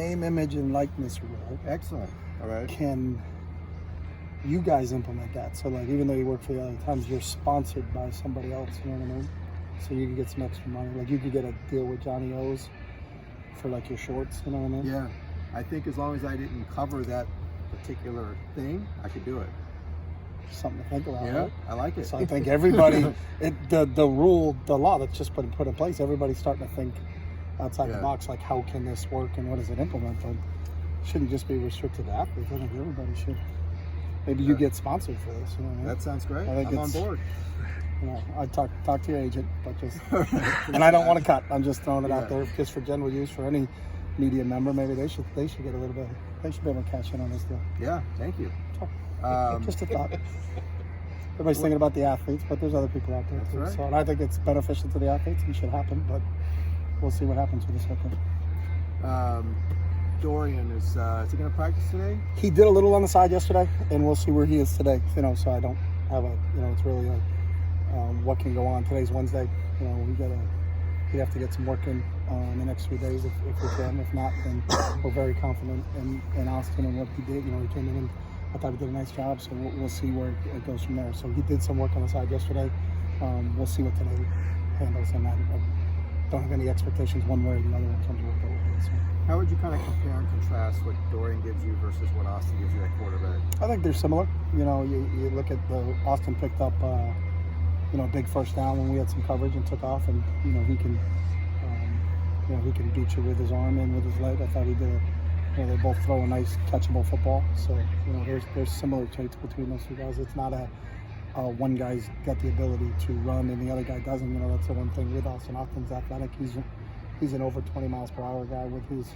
name, image, and likeness rule. Excellent. All right. Can you guys implement that? So, like, even though you work for the other times, you're sponsored by somebody else, you know what I mean? So you can get some extra money. Like, you could get a deal with Johnny O's for, like, your shorts, you know what I mean? Yeah. I think as long as I didn't cover that particular thing, I could do it. Something to think about, Yeah, right? I like it. So I think everybody, the law that's just put in place, everybody's starting to think outside the box, like, how can this work and what does it implement? But it shouldn't just be restricted to athletes. I think everybody should. Maybe you get sponsored for this. You know what I mean? That sounds great. I think I'm on board. You know, I talk to your agent, but just, and I don't want to cut. I'm just throwing it out there just for general use for any media member. Maybe they should get a little bit. They should be able to cash in on this deal. Yeah, thank you. Just a thought. Everybody's thinking about the athletes, but there's other people out there too. Right. So, and I think it's beneficial to the athletes and should happen. But we'll see what happens with this weekend. Dorian is he going to practice today? He did a little on the side yesterday, and we'll see where he is today. You know, so I don't have it's really what can go on. Today's Wednesday. You know, we have to get some work in the next few days if we can. If not, then we're very confident in Austin and what he did. You know, he came in and I thought he did a nice job. So we'll see where it goes from there. So he did some work on the side yesterday. We'll see what today handles, and I don't have any expectations one way or the other in terms of what they'll do. So. How would you kind of compare and contrast what Dorian gives you versus what Austin gives you at quarterback? I think they're similar. You know, you look at Austin picked up, a big first down when we had some coverage and took off, and he can beat you with his arm and with his leg. I thought he did. They both throw a nice catchable football. So there's similar traits between those two guys. It's not one guy's got the ability to run and the other guy doesn't. You know, that's the one thing with Austin. Austin's athletic. He's an over 20 miles per hour guy with his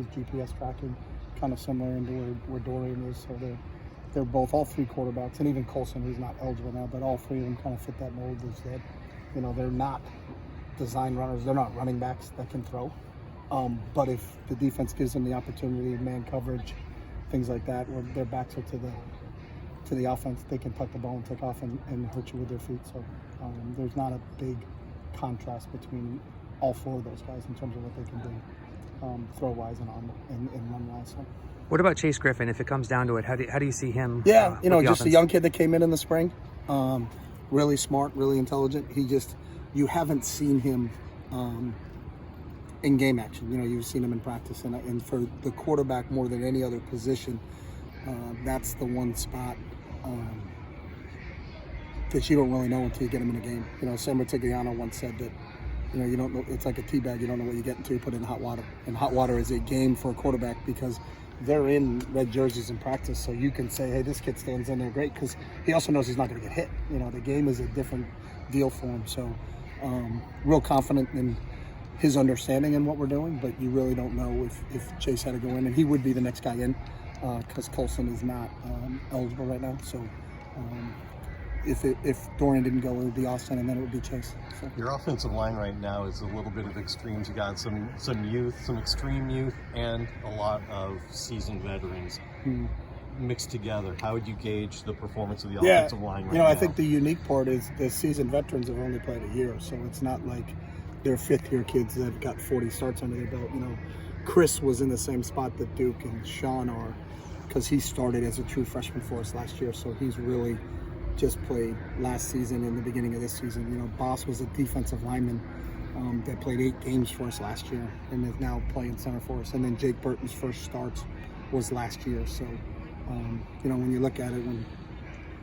GPS tracking, kind of similar into where Dorian is. So they're both, all three quarterbacks, and even Colson, who's not eligible now, but all three of them kind of fit that mold. Is that, they're not design runners. They're not running backs that can throw. But if the defense gives them the opportunity, man coverage, things like that, where their backs are to the offense, they can tuck the ball and take off and hurt you with their feet. So there's not a big contrast between all four of those guys in terms of what they can do, throw-wise and run-wise. So. What about Chase Griffin? If it comes down to it, how do you see him? Yeah, just offense? A young kid that came in the spring, really smart, really intelligent. You haven't seen him in game action. You've seen him in practice, and for the quarterback more than any other position, that's the one spot that you don't really know until you get him in a game. Sam Ratigliano once said that. You don't know. It's like a tea bag. You don't know what you get until you put it in hot water. And hot water is a game for a quarterback because they're in red jerseys in practice. So you can say, hey, this kid stands in there great, because he also knows he's not going to get hit. The game is a different deal for him. So real confident in his understanding in what we're doing, but you really don't know if Chase had to go in. And he would be the next guy in because Colson is not eligible right now. So if Dorian didn't go, it would be Austin, and then it would be Chase. So. Your offensive line right now is a little bit of extremes. You got some youth, some extreme youth, and a lot of seasoned veterans mixed together. How would you gauge the performance of the offensive line right now? I think the unique part is the seasoned veterans have only played a year, so it's not like they're fifth-year kids that have got 40 starts under their belt. Chris was in the same spot that Duke and Sean are, because he started as a true freshman for us last year, so he's really just played last season and the beginning of this season. Boss was a defensive lineman that played 8 games for us last year and is now playing center for us. And then Jake Burton's first starts was last year. So, when you look at it, when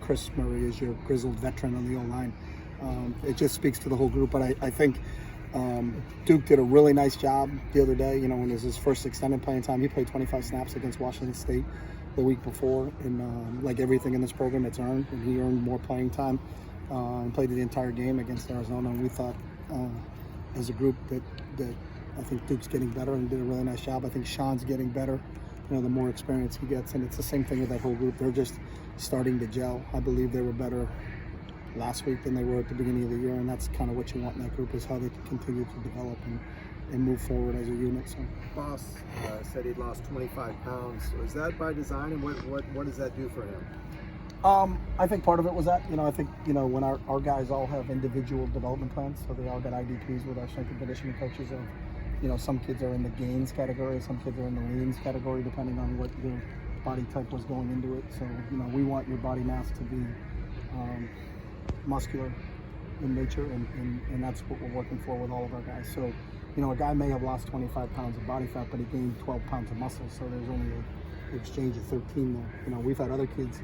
Chris Murray is your grizzled veteran on the O-line, it just speaks to the whole group. But I think Duke did a really nice job the other day. When it was his first extended playing time, he played 25 snaps against Washington State the week before, and like everything in this program, it's earned, and he earned more playing time and played the entire game against Arizona. And we thought, as a group, that I think Duke's getting better and did a really nice job. I think Sean's getting better, the more experience he gets, and it's the same thing with that whole group. They're just starting to gel. I believe they were better last week than they were at the beginning of the year, and that's kind of what you want in that group, is how they continue to develop and move forward as a unit. So, Boss said he lost 25 pounds. So is that by design, and what does that do for him? I think part of it was that, I think, when our guys all have individual development plans, so they all got IDPs with our strength and conditioning coaches of You know, some kids are in the gains category, some kids are in the leans category, depending on what your body type was going into it. So, you know, we want your body mass to be muscular in nature, and that's what we're working for with all of our guys. So, you know, a guy may have lost 25 pounds of body fat, but he gained 12 pounds of muscle, so there's only an exchange of 13 there. You know, we've had other kids.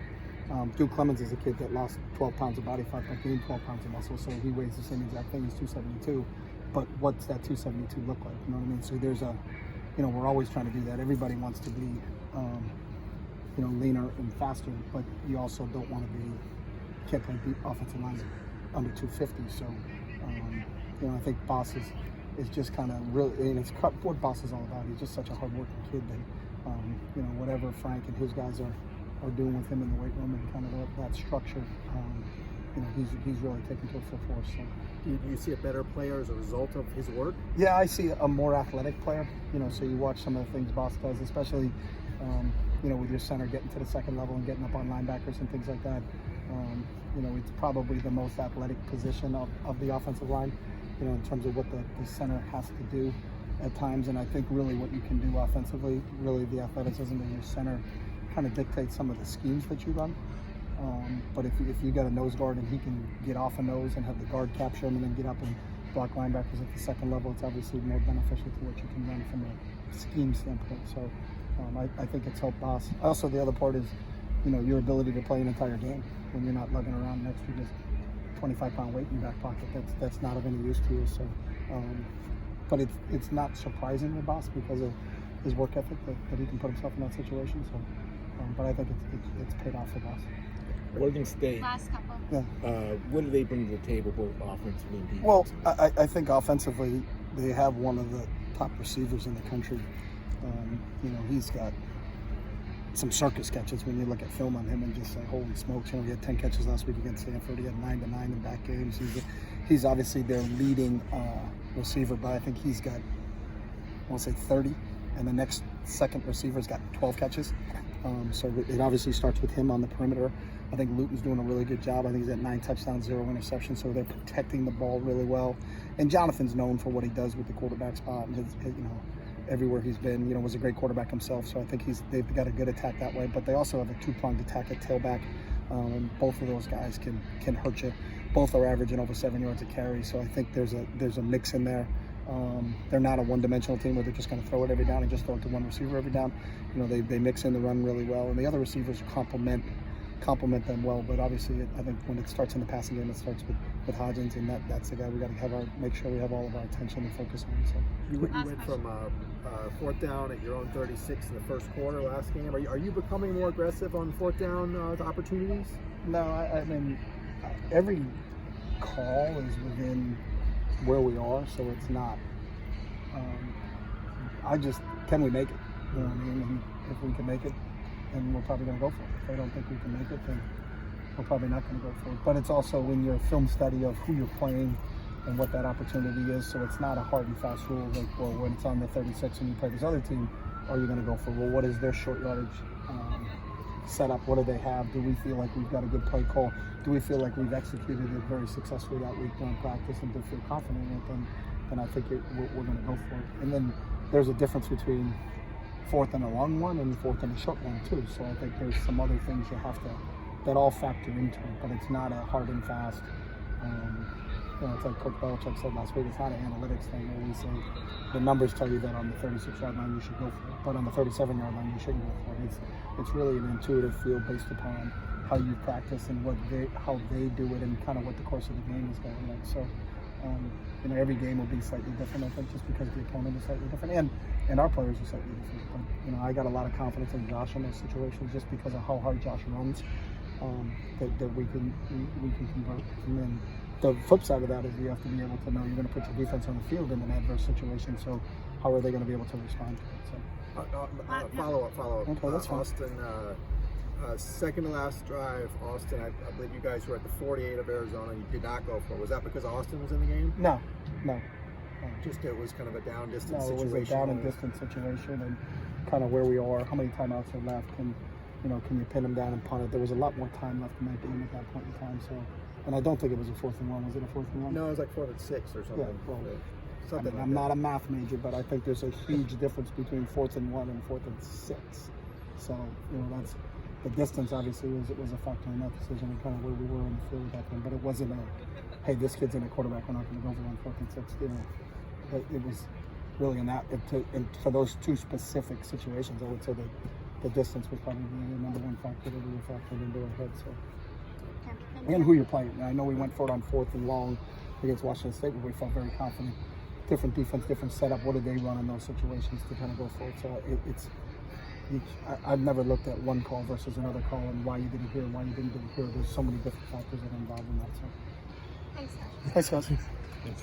Duke Clemens is a kid that lost 12 pounds of body fat but gained 12 pounds of muscle, so he weighs the same exact thing as 272. But what's that 272 look like? You know what I mean? So there's a, you know, we're always trying to do that. Everybody wants to be, you know, leaner and faster, but you also don't want to be, can't play deep offensive line under 250. So, you know, I think Boss is just kind of really, and it's what Boss is all about. He's just such a hard-working kid that, you know, whatever Frank and his guys are doing with him in the weight room and kind of that structure, you know, he's really taken to it full force. So. Do you see a better player as a result of his work? Yeah, I see a more athletic player. You know, so you watch some of the things Boss does, especially, you know, with your center getting to the second level and getting up on linebackers and things like that. You know, it's probably the most athletic position of the offensive line, you know, in terms of what the center has to do at times. And I think really what you can do offensively, really the athleticism of your center kind of dictates some of the schemes that you run. But if you got a nose guard and he can get off a nose and have the guard capture him and then get up and block linebackers at the second level, it's obviously more beneficial to what you can run from a scheme standpoint. So I think it's helped Boss. Also, the other part is, you know, your ability to play an entire game when you're not lugging around next to this 25-pound weight in your back pocket. That's not of any use to you. So, but it's not surprising with Boss because of his work ethic that he can put himself in that situation. So, but I think it's paid off for Boss. Oregon State. Last couple. Yeah. What do they bring to the table, both offensively and defensively? Well, I think offensively they have one of the top receivers in the country. You know, he's got some circus catches when you look at film on him and just say, holy smokes, you know, he had 10 catches last week against Stanford. He had 9 in back games. He's obviously their leading receiver, but I think he's got, I want to say 30, and the next second receiver's got 12 catches. So it obviously starts with him on the perimeter. I think Luton's doing a really good job. I think he's at 9 touchdowns, 0 interceptions, so they're protecting the ball really well. And Jonathan's known for what he does with the quarterback spot, and his you know, everywhere he's been, you know, was a great quarterback himself. So I think they've got a good attack that way. But they also have a two-pronged attack at tailback. And both of those guys can hurt you. Both are averaging over 7 yards a carry. So I think there's a mix in there. They're not a one-dimensional team where they're just going to throw it every down and just throw it to one receiver every down. You know, they mix in the run really well, and the other receivers complement them well. But obviously, I think when it starts in the passing game, it starts with Hodgins, and that's the guy we got to make sure we have all of our attention and focus on. So You went from fourth down at your own 36 in the first quarter last game. Are you becoming more aggressive on fourth down opportunities? no, I mean every call is within where we are, so it's not. Can we make it? You know what I mean? And if we can make it, then we're probably going to go for it. If I don't think we can make it, then we're probably not going to go for it. But it's also in your film study of who you're playing and what that opportunity is. So it's not a hard and fast rule like, well, when it's on the 36 and you play this other team, are you going to go for, well, what is their short yardage setup? What do they have? Do we feel like we've got a good play call? Do we feel like we've executed it very successfully that week during practice and to feel confident in it? Then I think we're going to go for it. And then there's a difference between fourth and a long one and fourth and a short one too. So I think there's some other things you have to, that all factor into it, but it's not a hard and fast, you know, it's like Coach Belichick said last week, it's not an analytics thing where we say the numbers tell you that on the 36-yard line you should go for it, but on the 37-yard line you shouldn't go for it. It's really an intuitive feel based upon how you practice and how they do it and kind of what the course of the game is going like. So, you know, every game will be slightly different, I think, just because the opponent is slightly different and our players are slightly different. But, you know, I got a lot of confidence in Josh in those situations just because of how hard Josh runs, that we can convert. And then the flip side of that is you have to be able to know you're going to put your defense on the field in an adverse situation. So how are they going to be able to respond to it? So. Follow up. Okay, that's fine. Austin, second to last drive, Austin, I believe you guys were at the 48 of Arizona. You did not go for it. Was that because Austin was in the game? No. Just it was kind of a down distance No, it situation. was a down and distance situation and kind of where we are, how many timeouts are left, and, you know, can you pin them down and punt it? There was a lot more time left in that game at that point in time. So, and I don't think it was a 4th and 1. Was it a 4th and 1? No, it was like 4th and 6 or something. Yeah, well, something like I'm that. not a math major, but I think there's a huge difference between 4th and 1 and 4th and 6. So, that's the distance obviously was a factor in that decision and kind of where we were in the field back then. But it wasn't hey, this kid's in a quarterback, we're not going to go for on 4th and 6. It was really in that, and for those two specific situations, I would say that the distance was probably the number one factor that we factored into our head. So, and who you're playing. I know we went for it on 4th and long against Washington State, but we felt very confident. Different defense, different setup. What did they run in those situations to kind of go for it? So I've never looked at one call versus another call and why you did it here and why you didn't do it here. There's so many different factors that are involved in that. So. Thanks, Coach. Thanks, guys.